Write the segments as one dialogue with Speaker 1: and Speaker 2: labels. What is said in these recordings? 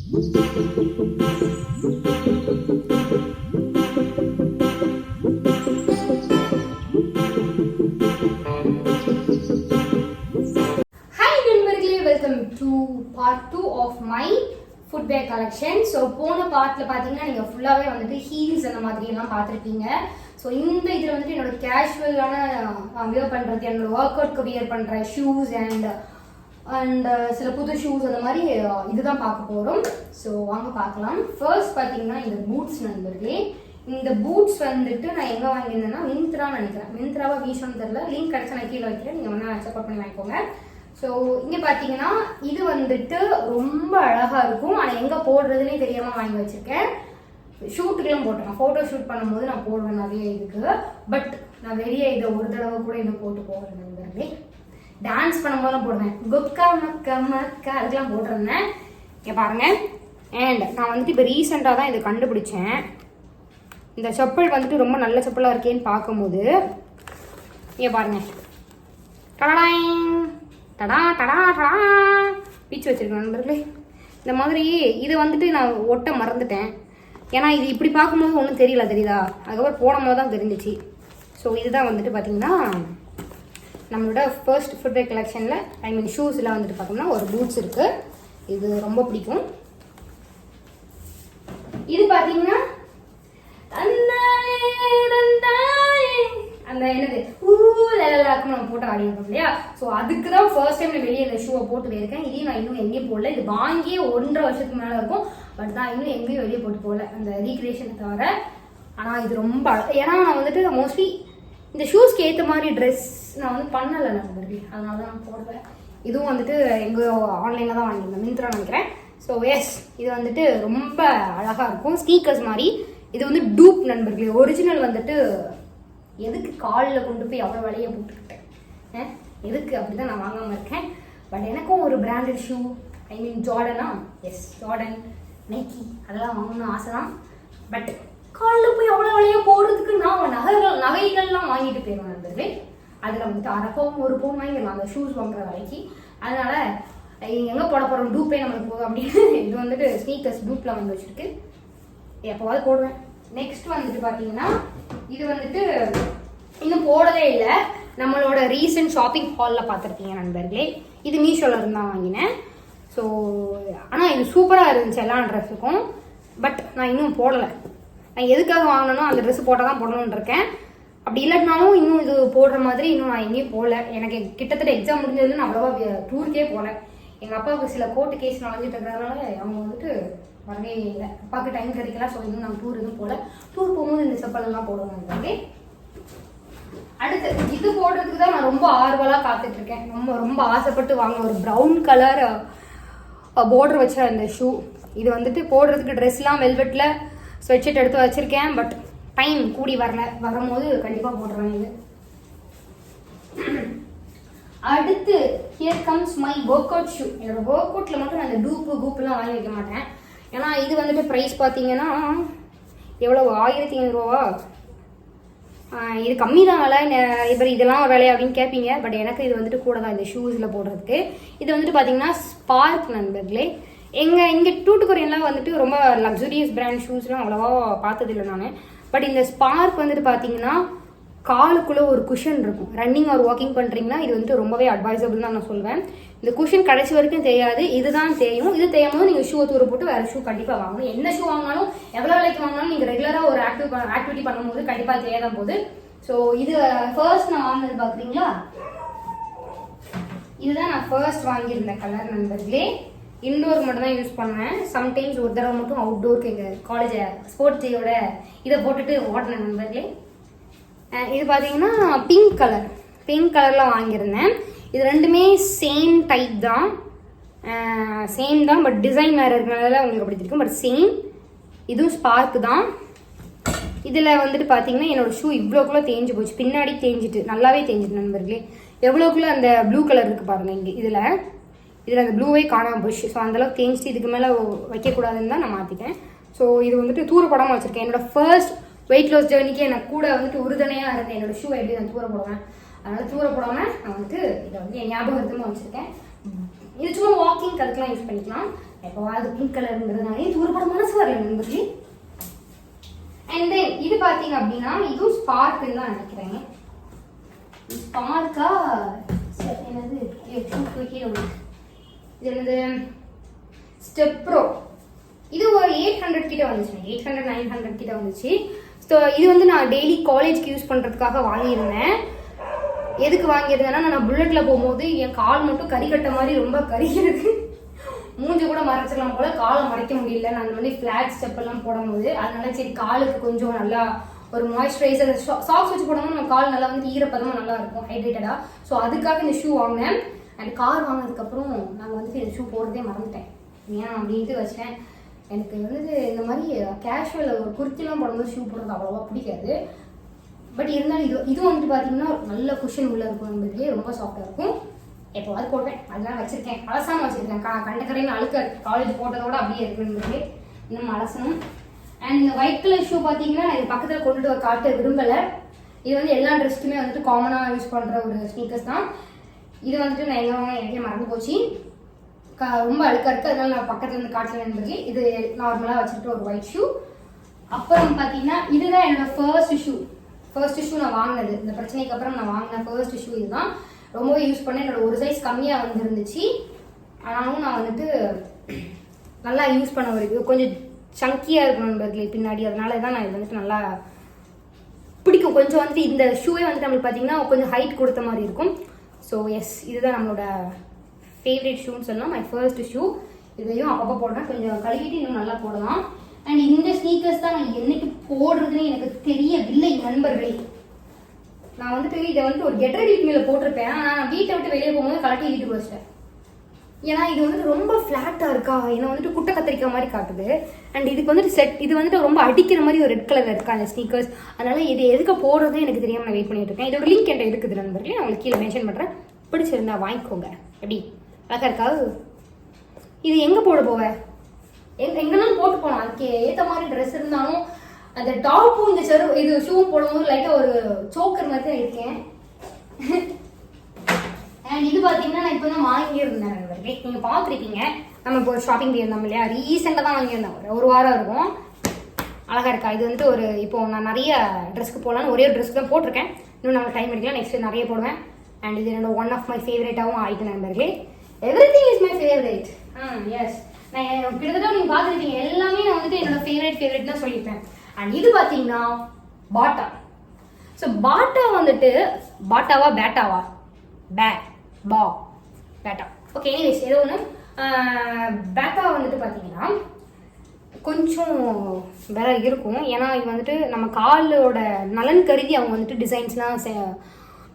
Speaker 1: Part 2 of my footwear collection. So போன பார்ட்டில் பார்த்தீங்கன்னா நீங்கள் ஃபுல்லாகவே வந்துட்டு ஹீல்ஸ் அந்த மாதிரியெல்லாம் பார்த்துருப்பீங்க. ஸோ இந்த இதில் வந்துட்டு என்னோட கேஷுவலான வியர் பண்ணுறது, என்னோட ஒர்க் அவுட்க்கு வியர் பண்ணுற ஷூஸ் அண்ட் சில புது ஷூஸ் அந்த மாதிரி இதுதான் பார்க்க போகிறோம். ஸோ வாங்க பார்க்கலாம். ஃபர்ஸ்ட் பார்த்தீங்கன்னா இந்த பூட்ஸ் நண்பர்களே. இந்த பூட்ஸ் வந்துட்டு நான் எங்கே வாங்கியிருந்தேன்னா மிந்த்ரான்னு நினைக்கிறேன். மிந்த்ராவா மீஷோன்னு தெரியல, லிங்க் கிடச்சா நான் கீழே வைக்கிறேன், நீங்கள் வேணால் செக் பண்ணி வாங்கிக்கோங்க. ஸோ இங்கே பார்த்தீங்கன்னா இது வந்துட்டு ரொம்ப அழகாக இருக்கும். ஆனால் எங்கே போடுறதுனே தெரியாமல் வாங்கி வச்சுருக்கேன். ஷூட்டுக்கெல்லாம் போட்டேன், ஃபோட்டோ ஷூட் பண்ணும்போது நான் போடுவேன் நிறைய இதுக்கு. பட் நான் வெளியே இதை ஒரு தடவை கூட இன்னும் போட்டு போகிறேன் நண்பர்களே. டான்ஸ் பண்ணும்போதெல்லாம் போடுவேன், கொக்கா மக்கா மக்கா அதுக்கெல்லாம் போட்டிருந்தேன். இங்கே பாருங்கள். அண்ட் நான் வந்துட்டு இப்போ ரீசெண்டாக தான் இதை கண்டுபிடிச்சேன். இந்த செப்பல் வந்துட்டு ரொம்ப நல்ல செப்பலாக இருக்கேன்னு பார்க்கும்போது இங்கே பாருங்கள், டடா டடா டடா பீச்சு வச்சுருக்கேன் நண்பர்களே. இந்த மாதிரி இது வந்துட்டு நான் ஒட்ட மறந்துட்டேன். ஏன்னா இது இப்படி பார்க்கும்போது ஒன்றும் தெரியல, தெரியுதா? அதுக்கப்புறம் போடும் போது தான் தெரிஞ்சிச்சு. ஸோ இதுதான் வந்துட்டு பார்த்தீங்கன்னா நம்மளோட ஃபர்ஸ்ட் ஃபுட்வேர் கலெக்ஷனில், ஐ மீன் ஷூஸில் வந்துட்டு பார்த்தோம்னா ஒரு பூட்ஸ் இருக்குது. இது ரொம்ப பிடிக்கும். இது பார்த்தீங்கன்னா அந்த என்னது ஊலக்கும் நம்ம போட்டு ஆடிருக்கோம் இல்லையா? ஸோ அதுக்கு தான் ஃபர்ஸ்ட் டைம் நான் வெளியே இந்த ஷூவை போட்டு போயிருக்கேன். இதையும் நான் இன்னும் எங்கேயும் போடல. இது வாங்கியே 1.5 வருஷத்துக்கு மேலே இருக்கும். பட் தான் இன்னும் எங்கேயும் வெளியே போட்டு போகல அந்த ரீக்ரியேஷனை தவிர. ஆனால் இது ரொம்ப ஏன்னா நான் வந்துட்டு மோஸ்ட்லி இந்த ஷூஸ்க்கு ஏற்ற மாதிரி ட்ரெஸ் நான் வந்து பண்ணலை நண்பர்களே, அதனால தான் நான் போடுவேன். இதுவும் வந்துட்டு எங்கேயோ ஆன்லைனில் தான் வாங்கியிருந்தேன், மிந்த்ரா நினைக்கிறேன். ஸோ எஸ், இது வந்துட்டு ரொம்ப அழகாக இருக்கும், ஸ்னீக்கர்ஸ் மாதிரி. இது வந்து டூப் நண்பர்களே. ஒரிஜினல் வந்துட்டு எதுக்கு காலில் கொண்டு போய் அவ்வளோ விலையை போட்டுக்கிட்டேன், எதுக்கு அப்படி தான் நான் வாங்காமல் இருக்கேன். பட் எனக்கும் ஒரு பிராண்டட் ஷூ, ஐ மீன் ஜார்டனா, எஸ் ஜார்டன், நைக்கி அதெல்லாம் வாங்கணும்னு ஆசை தான். பட் காலில் போய் அவ்வளோ விலையை போடுறதுக்கு நான் நகைகள்லாம் வாங்கிட்டு போயிடுவேன் நண்பர்களே. அதில் வந்துட்டு 1/2 பவுன் 1 பவுன் வாங்கிடலாம் அந்த ஷூஸ் வாங்குற விலைக்கு. அதனால் எங்கே போட போகிறோம், டூப்பே நம்மளுக்கு போகும் அப்படின்னு இது வந்துட்டு ஸ்னீக்கர்ஸ் டூப்பில் வாங்கி வச்சுருக்கு, எப்போவாது போடுவேன். நெக்ஸ்ட் வந்துட்டு பார்த்தீங்கன்னா இது வந்துட்டு இன்னும் போடவே இல்லை, நம்மளோட ரீசெண்ட் ஷாப்பிங் ஹாலில் பார்த்துருக்கீங்க நண்பர்களே. இது மீஷோவில் இருந்தால் வாங்கினேன். ஸோ ஆனால் இது சூப்பராக இருந்துச்சு எல்லா ட்ரெஸ்ஸுக்கும். பட் நான் இன்னும் போடலை. நான் எதுக்காக வாங்கினோ அந்த ட்ரெஸ்ஸு போட்டால் தான் போடணுன்னு இருக்கேன். அப்படி இல்லைனாலும் இன்னும் இது போடுற மாதிரி இன்னும் நான் எங்கேயும் போகல. எனக்கு கிட்டத்தட்ட எக்ஸாம் முடிஞ்சதுன்னு நான் அவ்வளோவா டூருக்கே போகல. எங்கள் அப்பாவுக்கு சில கோர்ட்டு கேஸ் நடந்துட்டு இருக்கிறதுனால அவங்க வந்துட்டு வரவே இல்லை. அப்பாவுக்கு டைம் கிடைக்கல. ஸோ இன்னும் நாங்கள் டூர் எதுவும் போகல. டூர் போகும்போது இந்த செப்பலெல்லாம் போடுவாங்க. அடுத்து இது போடுறதுக்கு தான் நான் ரொம்ப ஆர்வலாக காத்துட்ருக்கேன். ரொம்ப ஆசைப்பட்டு வாங்க ஒரு ப்ரௌன் கலர் பார்டர் வச்ச அந்த ஷூ. இது வந்துட்டு போடுறதுக்கு ட்ரெஸ்லாம் வெல்வெட்டில் ஸ்வெட்ஷர்ட் எடுத்து வச்சுருக்கேன். பட் டைம் கூடி வரும்போது கண்டிப்பாக போடுறேன். இது அடுத்து here comes my work out shoe. என்னோட ஒர்க் அவுட்டில் மட்டும் நான் இந்த டூப்புலாம் வாங்கி வைக்க மாட்டேன். ஏன்னா இது வந்துட்டு ப்ரைஸ் பார்த்தீங்கன்னா எவ்வளோ, 1500 ரூபா. இது கம்மி தான் விலை. இப்போ இதெல்லாம் விலையா அப்படின்னு கேட்பீங்க. பட் எனக்கு இது வந்துட்டு கூட தான் இந்த ஷூஸில் போடுறதுக்கு. இது வந்துட்டு பார்த்தீங்கன்னா ஸ்பார்க் நண்பர்களே. இங்கே டூட்டுக்குரியெல்லாம் வந்துட்டு ரொம்ப லக்ஸுரியஸ் பிராண்ட் ஷூஸ்லாம் அவ்வளோவா பார்த்ததில்லை நான். பட் இந்த ஸ்பார்க் வந்துட்டு பார்த்தீங்கன்னா காலுக்குள்ளே ஒரு குஷன் இருக்கும். ரன்னிங் ஆர் வாக்கிங் பண்ணுறீங்கன்னா இது வந்துட்டு ரொம்பவே அட்வைசபிள் தான் நான் சொல்வேன். இந்த குஷன் கடைசி வரைக்கும் தெரியாது, இதுதான் தெரியும். இது தெரியும் போது நீங்கள் ஷூவை தூர போட்டு வேறு ஷூ கண்டிப்பாக வாங்கணும். என்ன ஷூ வாங்கினாலும் எவ்வளோ விலைக்கு வாங்கினாலும் நீங்கள் ரெகுலராக ஒரு ஆக்டிவிட்டி பண்ணும்போது கண்டிப்பாக தெரியாத போது. ஸோ இது ஃபர்ஸ்ட் நான் வாங்கினது பார்க்குறீங்களா, இதுதான் நான் ஃபர்ஸ்ட் வாங்கியிருந்தேன் கலர் நண்பர்களே. இன்டோருக்கு மட்டும் தான் யூஸ் பண்ணேன். சம்டைம்ஸ் ஒரு தடவை மட்டும் அவுட்டோருக்கு எங்கள் காலேஜ் ஸ்போர்ட்ஸ் டேயோட இதை போட்டுட்டு ஓட்டினேன் நண்பர்களே. இது பார்த்தீங்கன்னா பிங்க் கலரில் வாங்கியிருந்தேன். இது ரெண்டுமே சேம் டைப் தான், பட் டிசைன் வேறு இருக்கிறனால உங்களுக்கு அப்படி இருக்கும். பட் சேம், இதுவும் ஸ்பார்க்கு தான். இதில் வந்துட்டு பார்த்தீங்கன்னா என்னோடய ஷூ இவ்வளோக்குள்ளே தேஞ்சு போச்சு, பின்னாடி தேஞ்சிட்டு நல்லாவே தேஞ்சிட்டு நண்பர்களே. எவ்வளோக்குள்ளே அந்த ப்ளூ கலர் இருக்குது பாருங்கள், இங்கே இதில் அந்த ப்ளூவே காணாமல் போச்சு. ஸோ அந்தளவுக்கு தேஞ்சிட்டு இதுக்கு மேலே வைக்கக்கூடாதுன்னு தான் நான் மாற்றிட்டேன். ஸோ இது வந்துட்டு தூரப்படாமல் வச்சுருக்கேன். என்னோடய ஃபர்ஸ்ட் வெயிட் லாஸ் ஜேர்னிக்கு எனக்கு கூட வந்துட்டு உறுதுணையாக இருந்தேன். என்னோட ஷூ எப்படி நான் தூர போடுவேன், அதனால் தூர போடாமல் நான் வந்துட்டு இதை வந்து என் ஞாபகத்தமாக வச்சுருக்கேன். இது சும்மா வாக்கிங் அதுக்கெலாம் யூஸ் பண்ணிக்கலாம். எப்போ அது பிங்க் கலருங்கிறதுனாலே தூரப்பட மனசு வரல நண்பர்களே. அண்ட் தென் இது பார்த்தீங்க அப்படின்னா இதுவும் ஸ்பார்க்குன்னு தான் நினைக்கிறேன். ஸ்பார்க்கா என்னது இது என்னது ஸ்டெப் ப்ரோ. இது ஒரு 800 கிட்ட வந்துச்சு, 800-900 கிட்ட வந்துச்சு. ஸோ இது வந்து நான் டெய்லி காலேஜ்க்கு யூஸ் பண்ணுறதுக்காக வாங்கியிருந்தேன். எதுக்கு வாங்கியிருந்தேன்னா நான் புல்லட்டில் போகும்போது என் கால் மட்டும் கறிக்கட்ட மாதிரி ரொம்ப கறிக்கிறது, மூஞ்சி கூட மறைச்சிடலாம் போல, காலை மறைக்க முடியல நான் அந்த மாதிரி ஃப்ளாட் ஸ்டெப் எல்லாம் போடும்போது. அதனால சரி காலுக்கு கொஞ்சம் நல்லா ஒரு மாய்ஸ்சரைசர் சாக்ஸ் வச்சு போடும்போது நம்ம கால் நல்லா வந்து ஈரப்பதமாக நல்லா இருக்கும், ஹைட்ரேட்டடாக. ஸோ அதுக்காக இந்த ஷூ வாங்கினேன். அண்ட் கார் வாங்கினதுக்கப்புறம் நாங்கள் வந்துட்டு இந்த ஷூ போடுறதே மறந்துட்டேன், ஏன் அப்படின்ட்டு வச்சேன். எனக்கு வந்து இந்த மாதிரி கேஷுவல் ஒரு குர்த்திலாம் போடும்போது ஷூ போடுறது அவ்வளோவா பிடிக்காது. பட் இருந்தாலும் இது வந்துட்டு பார்த்தீங்கன்னா நல்ல குஷன் உள்ள இருக்கும், நம்மளுக்கு ரொம்ப சாஃப்டாக இருக்கும். எப்போவாது போடுவேன், அதெல்லாம் வச்சுருக்கேன், அலசாமல் வச்சுருக்கேன். கண்டக்கரைன்னு அழுக்க காலேஜ் போட்டதோட அப்படியே இருக்குன்னு இன்னும் அலசணும். அண்ட் இந்த ஒயிட் கலர் ஷூ பார்த்தீங்கன்னா இது பக்கத்தில் கொண்டுட்டு காட்ட விரும்பலை. இது வந்து எல்லா ட்ரெஸ்க்குமே வந்துட்டு காமனாக யூஸ் பண்ணுற ஒரு ஸ்னீக்கர்ஸ் தான். இது வந்துட்டு நான் எனக்கே மறந்து போச்சு, ரொம்ப அழுக்காக இருக்குது, அதனால நான் பக்கத்தில் இருந்து காட்டல நண்பர்களே. இது நார்மலாக வச்சுட்டு ஒரு ஒயிட் ஷூ. அப்புறம் பார்த்தீங்கன்னா இதுதான் என்னோட ஃபர்ஸ்ட் ஷூ நான் வாங்கினது. இந்த பிரச்சனைக்கு அப்புறம் நான் வாங்கின ஃபர்ஸ்ட் ஷூ இதுதான். ரொம்பவே யூஸ் பண்ணேன். என்னோட ஒரு சைஸ் கம்மியாக வந்துருந்துச்சு, ஆனாலும் நான் வந்துட்டு நல்லா யூஸ் பண்ண வரைக்கும் கொஞ்சம் சங்கியாக இருக்கும் நண்பர்களே பின்னாடி, அதனால தான் நான் இது வந்துட்டு நல்லா பிடிக்கும். கொஞ்சம் வந்துட்டு இந்த ஷூவே வந்துட்டு நம்மளுக்கு பார்த்தீங்கன்னா கொஞ்சம் ஹைட் கொடுத்த மாதிரி இருக்கும். ஸோ எஸ், இதுதான் நம்மளோட ஃபேவரட் ஷூன்னு சொல்லலாம், மை ஃபர்ஸ்ட் ஷூ. இதையும் அப்பப்போ போடுறேன், கொஞ்சம் கழுவிட்டு இன்னும் நல்லா போடலாம். அண்ட் இந்த ஸ்னீக்கர்ஸ் தான் நான் என்னைக்கு போடுறதுன்னு எனக்கு தெரியவில்லை நண்பர்களே. நான் வந்துட்டு இதை வந்துட்டு ஒரு கெட் ரெடி மேலே போட்டிருப்பேன், ஆனால் நான் வீட்டை விட்டு வெளியே போகும்போது கலட்டி வீட்டுக்கு வச்சிட்டேன். ஏன்னா இது வந்துட்டு ரொம்ப ஃப்ளாட்டாக இருக்கா, என்னை வந்துட்டு குட்டை கத்திரிக்காய் மாதிரி காட்டுது. அண்ட் இதுக்கு வந்துட்டு இது வந்துட்டு ரொம்ப அடிக்கிற மாதிரி ஒரு ரெட் கலர் இருக்கா அந்த ஸ்னீக்கர்ஸ். அதனால இது எதுக்கு போடுறதே எனக்கு தெரியாமல் நான் வெயிட் பண்ணிட்டு இருக்கேன். இதோட லிங்க் என்கிட்ட இருக்குது நண்பர்களே, நான் உங்களுக்கு கீழே மென்ஷன் பண்ணுறேன், பிடிச்சிருந்தா வாங்கிக்கோங்க. எப்படி அழகா இருக்கா? இது எங்கே போட போவேன், எங்கேனாலும் போட்டு போனோம், அதுக்கு ஏற்ற மாதிரி ட்ரெஸ் இருந்தாலும் அந்த டாப்பும் இந்த இது ஷூவும் போடும்போது லைட்டாக ஒரு சோக்கர் மாதிரி தான் இருக்கேன். அண்ட் இது பார்த்தீங்கன்னா நான் இப்போ தான் வாங்கியிருந்தேன் நண்பர்களே, நீங்கள் பார்த்துருக்கீங்க. நம்ம இப்போ ஷாப்பிங் போயிருந்தோம் இல்லையா, ரீசெண்டாக தான் வாங்கியிருந்தேன், ஒரு வாரம் இருக்கும். அழகாக இருக்கா? இது வந்துட்டு ஒரு இப்போ நான் நிறைய ட்ரெஸ்க்கு போகலான்னு ஒரே ஒரு ட்ரெஸ்க்கு தான் போட்டிருக்கேன், இன்னும் நம்ம டைம் எடுக்கலாம், நெக்ஸ்ட் நிறைய போடுவேன். அண்ட் இது என்னோட ஒன் ஆஃப் மை ஃபேவரேட்டாகவும் ஆயிட்டு நண்பர்களே. Everything is my favourite. Yes, நான் கிட்டத்தட்ட நீங்கள் பார்த்துருக்கீங்க, எல்லாமே நான் வந்துட்டு என்னோட ஃபேவரேட் தான் சொல்லியிருப்பேன். அண்ட் இது பார்த்தீங்கன்னா பாட்டா. ஸோ பாட்டா வந்துட்டு பாட்டாவா பேட்டாவா பேட்டா ஓகே, எனிவேஸ் ஏதோ ஒன்று. பேட்டா வந்துட்டு பார்த்தீங்கன்னா கொஞ்சம் வேற இருக்கும், ஏன்னா இது வந்துட்டு நம்ம காலோட நலன் கருதி அவங்க வந்துட்டு டிசைன்ஸ்லாம்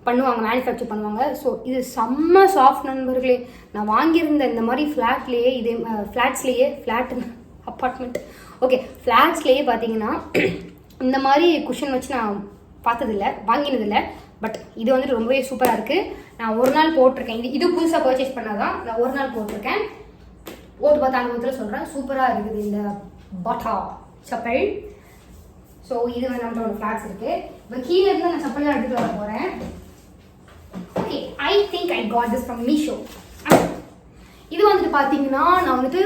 Speaker 1: பண்ணுவாங்க, மேனுஃபேக்சர் பண்ணுவாங்க. ஸோ இது செம்ம சாஃப்ட் நண்பர்களே. நான் வாங்கியிருந்த இந்த மாதிரி ஃப்ளாட்லேயே ஃப்ளாட் அப்பார்ட்மெண்ட் ஓகே ஃப்ளாட்ஸ்லேயே பார்த்தீங்கன்னா இந்த மாதிரி குஷன் வச்சு நான் பார்த்ததில்ல, வாங்கினதில்லை. பட் இது வந்துட்டு ரொம்பவே சூப்பராக இருக்குது. நான் ஒரு நாள் போட்டிருக்கேன், இது புதுசாக பர்ச்சேஸ் பண்ணாதான் நான் ஒரு நாள் போட்டிருக்கேன். ஓட்டு பார்த்த அனுபவத்தில் சொல்கிறேன், சூப்பராக இருக்குது இந்த பாட்டா செப்பல். ஸோ இது வந்து நம்மளோட ஃப்ளாட்ஸ் இருக்குது. இப்போ கீழே இருந்து நான் செப்பல்லாம் எடுத்துகிட்டு வர போகிறேன். Okay, I think I got this from Meesho. இது வந்துட்டு பார்த்தீங்கன்னா நான் வந்துட்டு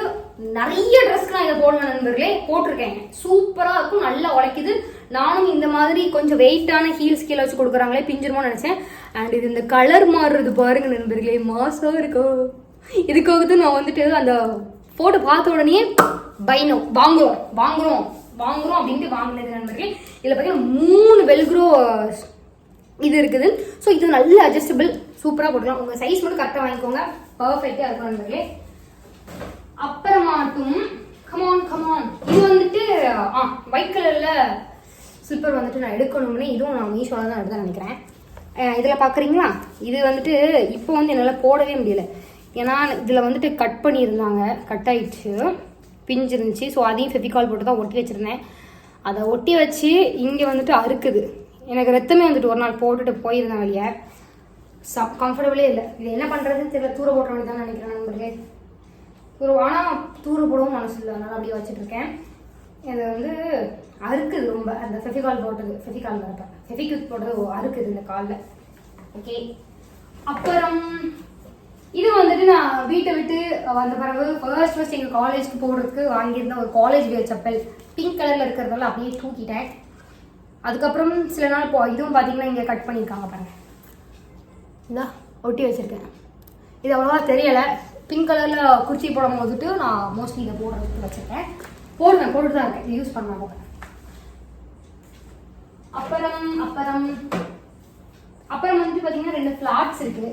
Speaker 1: நிறைய ட்ரெஸ்க்கு நான் இதை போடலாம் நண்பர்களே, போட்டிருக்கேன். சூப்பராக இருக்கும், நல்லா உழைக்குது. நானும் இந்த மாதிரி கொஞ்சம் வெயிட்டான ஹீல்ஸ் கீழே வச்சு கொடுக்குறாங்களே பிஞ்சிருமோ நினச்சேன். அண்ட் இது இந்த கலர் மாறுறது பாருங்க நண்பர்களே, மாசாக இருக்கும். இதுக்காக தான் நான் வந்துட்டு அந்த போட்டு பார்த்த உடனே வாங்குறோம் அப்படின்ட்டு வாங்கினது நண்பர்களே. இதில் பார்த்தீங்கன்னா 3 வெல்க்ரோ இது இருக்குது. ஸோ இது நல்ல அட்ஜஸ்டபிள், சூப்பராக போட்டுக்கலாம். உங்கள் சைஸ் மட்டும் கரெக்டாக வாங்கிக்கோங்க, பர்ஃபெக்டாக இருக்கும் நண்பர்களே. அப்புறமாட்டும் கமான் இது வந்துட்டு ஒயிட் கலரில் ஸ்லிப்பர் வந்துட்டு நான் எடுக்கணும்னு இதுவும் நான் மீஷோவில் தான் எடுத்து நினைக்கிறேன். இதில் பார்க்குறீங்களா, இது வந்துட்டு இப்போ வந்து என்னால் போடவே முடியல, ஏன்னா இதில் வந்துட்டு கட் பண்ணியிருந்தாங்க, கட் ஆயிடுச்சு, பிஞ்சு இருந்துச்சு. ஸோ அதையும் ஃபெவிகால் போட்டு தான் ஒட்டி வச்சுருந்தேன். அதை ஒட்டி வச்சு இங்கே வந்துட்டு அறுக்குது. எனக்கு ரத்தமே வந்துட்டு ஒரு நாள் போட்டுட்டு போயிருந்தேன் வெளியே, கம்ஃபர்டபுளே இல்லை. இது என்ன பண்ணுறதுன்னு தெரியல, தூர போட்ட வேண்டியது தான் நினைக்கிறேன் நண்பர்களே. ஆனால் தூர போடவும் மனசு இல்லை, அதனால் அப்படியே வச்சுட்ருக்கேன். இது வந்து அறுக்குது ரொம்ப, அந்த ஃபெவிகால் போட்டது அறுக்குது இந்த காலில். ஓகே, அப்புறம் இது வந்துட்டு நான் வீட்டை விட்டு வந்த பிறகு ஃபர்ஸ்ட் எங்கள் காலேஜ்க்கு போடுறதுக்கு வாங்கியிருந்த ஒரு காலேஜ் வேர் செப்பல். பிங்க் கலரில் இருக்கிறதால அப்படியே தூக்கிட்டேன். அதுக்கப்புறம் சில நாள் இதுவும் பார்த்தீங்கன்னா இங்கே கட் பண்ணியிருக்காங்க பாருங்க, இதான் ஒட்டி வச்சுருக்கேன். இது அவ்வளோவா தெரியலை. பிங்க் கலரில் குர்த்தி போடும் போதுட்டு நான் மோஸ்ட்லி இதை போடுறதுக்கு வச்சுருக்கேன். போட்டுட்டு தான் இருக்கேன், யூஸ் பண்ண போகிறேன். அப்புறம் வந்து பார்த்தீங்கன்னா 2 ஃப்ளாட்ஸ் இருக்குது.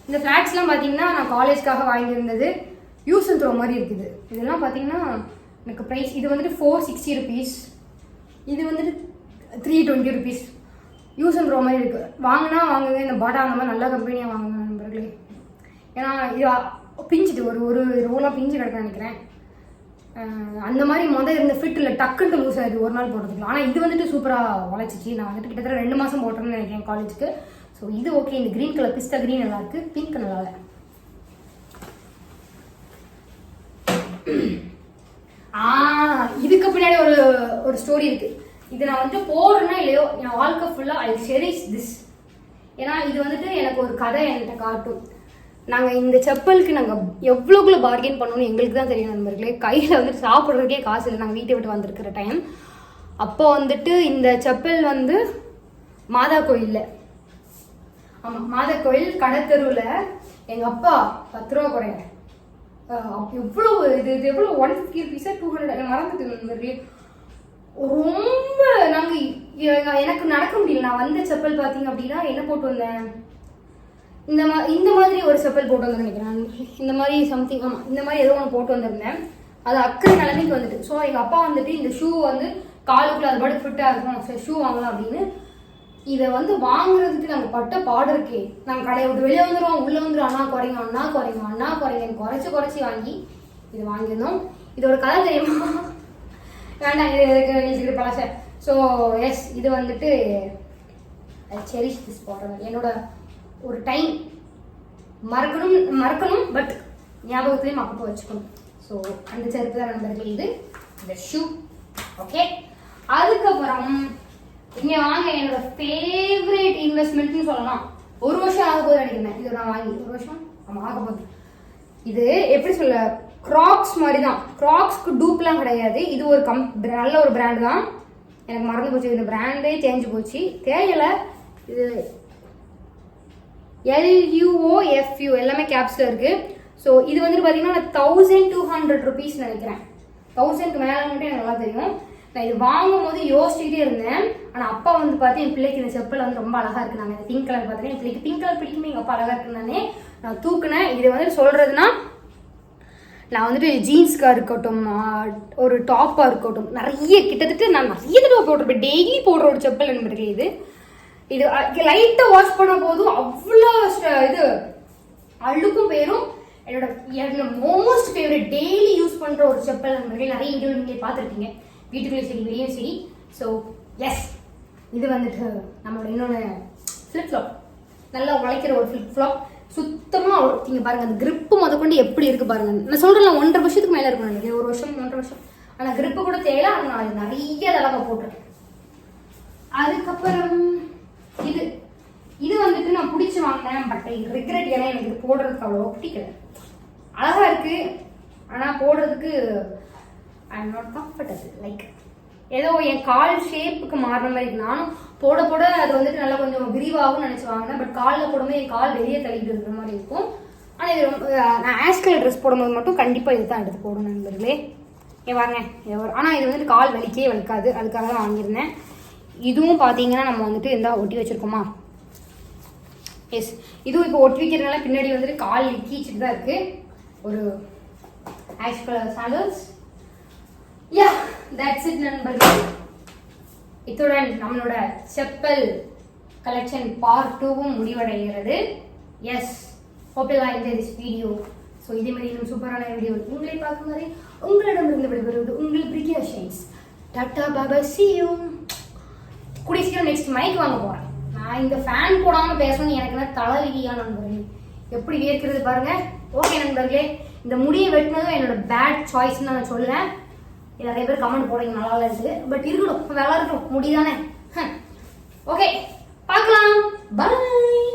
Speaker 1: இந்த ஃப்ளாட்ஸ்லாம் பார்த்தீங்கன்னா நான் காலேஜ்க்காக வாங்கியிருந்தது. யூஸ் அண்ட் த்ரோ மாதிரி இருக்குது. இதெல்லாம் பார்த்தீங்கன்னா எனக்கு ப்ரைஸ் இது வந்துட்டு 460 ருபீஸ், இது வந்துட்டு 320 ருபீஸ். யூஸ் அண்ட் த்ரோ மாதிரி இருக்குது. வாங்குங்க, இந்த பாட்டா அந்த மாதிரி நல்ல கம்பெனியாக வாங்குங்க நண்பர்களே. ஏன்னா இது பிஞ்சிட்டு ஒரு ரோலாக பிஞ்சு கிடக்க நினைக்கிறேன். அந்த மாதிரி இருந்த ஃபிட்டில் டக்குன்ட்டு லூஸ் ஆகிடுது ஒரு நாள் போடுறதுக்கு. ஆனால் இது வந்துட்டு சூப்பராக உழைச்சிச்சு. நான் வந்துட்டு கிட்டத்தட்ட 2 மாதம் போட்டேன்னு நினைக்கிறேன் காலேஜுக்கு. ஸோ இது ஓகே. இந்த க்ரீன் கலர் பிஸ்தா க்ரீன் நல்லா இருக்கு, பிங்க் நல்லா இல்லை. இதுக்கு பின்னாடி ஒரு ஸ்டோரி இருக்கு. இது நான் வந்துட்டு போடுறேன்னா இல்லையோ என் வாழ்க்கை ஃபுல்லாக ஐ செரிஷ் திஸ். ஏன்னா இது வந்துட்டு எனக்கு ஒரு கதை என்கிட்ட காட்டும். நாங்கள் இந்த செப்பலுக்கு நாங்கள் எவ்வளோக்குள்ள பார்கெயின் பண்ணணும்னு எங்களுக்கு தான் தெரியும் நண்பர்களே. கையில் வந்துட்டு சாப்பிட்றதுக்கே காசு இல்லை. நாங்கள் வீட்டை விட்டு வந்திருக்கிற டைம் அப்போ வந்துட்டு இந்த செப்பல் வந்து மாதா கோயிலில், ஆமாம் மாதா கோயில் கடத்தெருவில் எங்கள் அப்பா 10 ரூபா குறைங்க எவ்வளோ இது எவ்வளோ 150 ருபீஸா 200 மறந்துட்டு நண்பர்களே. ரொம்ப எனக்கு நடக்க முடியல. நான் வந்த செப்பல் பார்த்தீங்க அப்படின்னா என்ன போட்டு வந்தேன், இந்த மாதிரி ஒரு செப்பல் போட்டு வந்து நினைக்கிறேன். இந்த மாதிரி சம்திங், ஆமாம் இந்த மாதிரி ஏதோ ஒன்று போட்டு வந்திருந்தேன். அது அக்கறை நிலைமைக்கு வந்துட்டு. ஸோ எங்கள் அப்பா வந்துட்டு இந்த ஷூ வந்து காலுக்குள்ள அது பாட்டு ஃபிட்டாக இருக்கும், சரி ஷூ வாங்கலாம் அப்படின்னு. இதை வந்து வாங்குறதுக்கு நாங்கள் பட்ட பாடு இருக்கே. நாங்கள் கடையை விட்டு வெளியே வந்துடுவோம், உள்ளே வந்துடும் அண்ணா குறைங்கன்னு குறைச்சி வாங்கி இது வாங்கியிருந்தோம். இதோட கதை தெரியுமா? வேண்டாம், இது பழச. ஸோ எஸ், இது வந்துட்டு செரிஷ் திஸ் போடுறது என்னோட ஒரு டைம் மறக்கணும் பட் ஞாபகத்துலேயும் அப்பப்போ வச்சுக்கணும். ஸோ அந்த செருப்பு தான் நண்பர்கள் இது, இந்த ஷூ. ஓகே, அதுக்கப்புறம் இங்கே வாங்க என்னோட ஃபேவரேட் இன்வெஸ்ட்மெண்ட்னு சொல்லலாம். 1 வருஷம் ஆக போது நினைக்கிறேன் இது நான் வாங்கி. 1 வருஷம் ஆமாம் ஆக போகுது. இது எப்படி சொல்ல, க்ராக்ஸ் மாதிரி தான். க்ராக்ஸ்க்கு டூப்லாம் கிடையாது. இது ஒரு நல்ல ஒரு பிராண்டு தான். எனக்கு மறந்து போச்சு, இந்த பிராண்டே தேஞ்சு போச்சு, தேயலை. இது LUOFU எல்லாமே கேப்ஸில் இருக்குது. ஸோ இது வந்துட்டு பார்த்தீங்கன்னா 1200 ருபீஸ் நினைக்கிறேன். 1000க்கு மேலே மட்டும் எனக்கு நல்லா தெரியும். நான் இது வாங்கும் போது யோசிச்சுக்கிட்டே இருந்தேன். ஆனால் அப்பா வந்து பார்த்து என் பிள்ளைக்கு இந்த செப்பல் வந்து ரொம்ப அழகாக இருக்கு. நாங்கள் இந்த பிங்க் கலர் பார்த்தேன், என் பிள்ளைக்கு பிங்க் கலர் பிடிக்குமே, எங்கள் அப்பா அழகாக இருக்குன்னு நான் தூக்குனேன். இது வந்துட்டு சொல்கிறதுனா நான் வந்துட்டு ஜீன்ஸ்க்காக இருக்கட்டும், ஒரு டாப்பாக இருக்கட்டும், கிட்டத்தட்ட நான் நிறைய தடவை போட்டிருப்பேன். டெய்லி போடுற ஒரு செப்பல் நண்பர்களே. இது லைட்டாக வாஷ் பண்ண போதும் அவ்வளோ இது அழுக்கும் பேரும். என்னோட மோஸ்ட் ஃபேவரட் டெய்லி யூஸ் பண்ணுற ஒரு செப்பல் நண்பர்கள். நிறைய வீடியோ நீங்களே பார்த்துருக்கீங்க, வீட்டுக்குள்ளே சரி வெளியும் சரி. ஸோ எஸ், இது வந்துட்டு நம்மளோட இன்னொன்று ஃப்ளிப் ஃப்ளாப், நல்லா உழைக்கிற ஒரு ஃப்ளிப் ஃப்ளாப். சுத்தமாக நீங்கள் பாருங்கள், அந்த கிரிப்பு கொண்டு எப்படி இருக்குது பாருங்கள். நான் சொல்கிறேன் 1.5 வருஷத்துக்கு மேலே இருக்கும் நினைக்கிறேன், 1 வருஷம் 1.5 வருஷம். ஆனால் கிரிப்பு கூட தேவை. ஆனால் நான் நிறைய தடவை போட்டிருக்கேன். அதுக்கப்புறம் இது வந்துட்டு நான் பிடிச்சி வாங்கினேன். பட் ரிக்ரெட், ஏன்னா எனக்கு இது போடுறதுக்கு அவ்வளோ பிடிக்கல. அழகாக இருக்குது ஆனால் போடுறதுக்கு I am not comfortable. Like ஏதோ என் கால் ஷேப்புக்கு மாறின மாதிரி இருக்கு. நானும் போட அது வந்துட்டு நல்லா கொஞ்சம் விரிவாகவும் நினச்சி வாங்கினேன். பட் காலில் போடும்போது என் கால் வெளியே தள்ளிட்டு இருக்கிற மாதிரி இருக்கும். ஆனால் இது ரொம்ப நான் ஆஷ் கலர் ட்ரெஸ் போடும்போது மட்டும் கண்டிப்பாக இது தான் எடுத்து போடணும் நண்பர்களே. ஏன் பாருங்க, ஆனால் இது வந்துட்டு கால் வலிக்கவே வலிக்காது, அதுக்காக தான் வாங்கியிருந்தேன். இதுவும் பார்த்தீங்கன்னா நம்ம வந்துட்டு எந்த ஒட்டி வச்சுருக்கோமா, எஸ் இதுவும் இப்போ ஒட்டி வைக்கிறதுனால பின்னாடி வந்துட்டு கால் கீச்சிட்டு தான் இருக்குது. ஒரு ash colour sandals. Yeah, that's it நண்பர்களே. இத்துடன் நம்மளோட செப்பல் கலெக்ஷன் பார்ட் 2வும் முடிவடைகிறது. Yes, hope you like this video. So இதே மாதிரி இன்னும் சூப்பரான வீடியோ உங்களை பார்க்கும் வரை உங்களிடமிருந்து விடைபெறுவது உங்கள் Priya shines. Tata Baba, see you. கூடிய சீக்கிரம் நெக்ஸ்ட் மைக் வாங்க போகிறேன். நான் இந்த ஃபேன் போடாமல் பேசணும்னு எனக்கு என்ன தலைவிதியா நண்பர்களே, எப்படி வேர்க்கிறது பாருங்க. ஓகே நண்பர்களே, இந்த முடியை வெட்டினதும் என்னோட பேட் சாய்ஸ்ன்னு நான் சொல்லுவேன். நிறைய பேர் கமெண்ட் போடுறீங்க நல்லா இருக்கு, பட் இருக்கட்டும், நல்லா இருக்கட்டும், முடிதானே. ஓகே, பார்க்கலாம், பாய்.